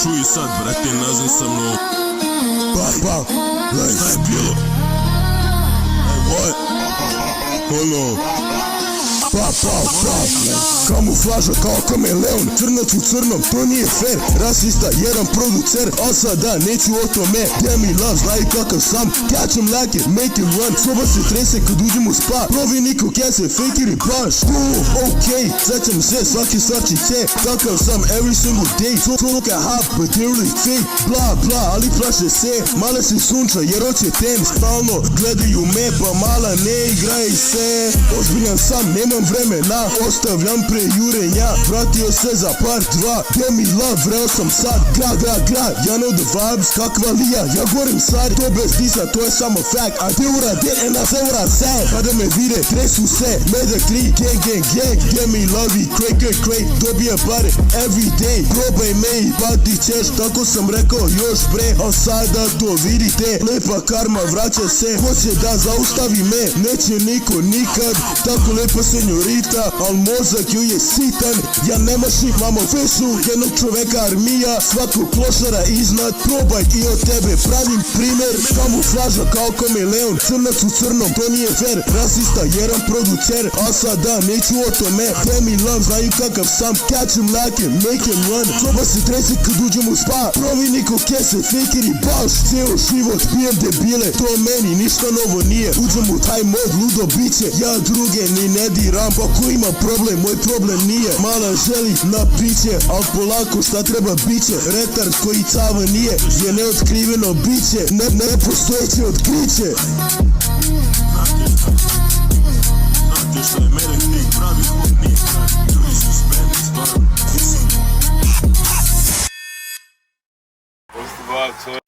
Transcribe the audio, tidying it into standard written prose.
Čuj sad, brate, nazvi sa mnom. Pa, šta je bilo? What? Pa, kamuflaža kao kameleon, crnac u crnom, to nije fair. Rasista, jedan producer, a sada neću o tome. Damn me love, znaju kakav sam, catch him like it, make it run. Soba se trese kad uđem u spa, provi niko kese, fake it i baš. Okej, sećam se svaki svačiće, kakav sam every single day. So look at hot, but they're really fake. Bla, ali plaše se, mala se sunča jer hoće ten. Stalno gledaju me, pa mala ne igraj se. Ozbiljan sam, nemam vremena, ostavljam pre jurenja. Vratio se za part 2, damn me love, vreo sam sad. Gra, ja know the vibes, kakva lija, ja gorim sad. To bez disa, to je samo fact. A te urade, and I say what I said. Kada me vide, tresu se, medak 3, gang, damn me love i cray, dobija pare every day. Probaj me i pati ćeš, tako sam rekao još bre. A sada to vidite, lepa karma vraća se. Hoće da zaustavi me, neće niko nikad. Tako lepa senjorita, al mozak ju je sitan. Ja nemašim, mamo fešu, jednog čoveka armija. Svakog klošara iznad, probaj i od tebe pravim primer. Kamuflaža kao kameleon, crnac u crnom, to nije fair. Rasista, jedan producer, a sada neću o tome. Damn me love, znaju kakav sam, catch him like it, make him run. Soba se trese kad uđem u spa, provi niko kese, fake it i baš. Ceo život pijem debile, to meni ništa novo nije. Uđem u taj mod, ludo biće, ja druge ni ne diram. Pa ko ima problem, moj problem nije. Mala želi na piće, al polako šta treba biće. Retard koji cava nije, je neotkriveno biće. Nepostojeće otkriće. Znate šta je mene nek pravi hodnik, ljudi su spremni stvarno. Postupak,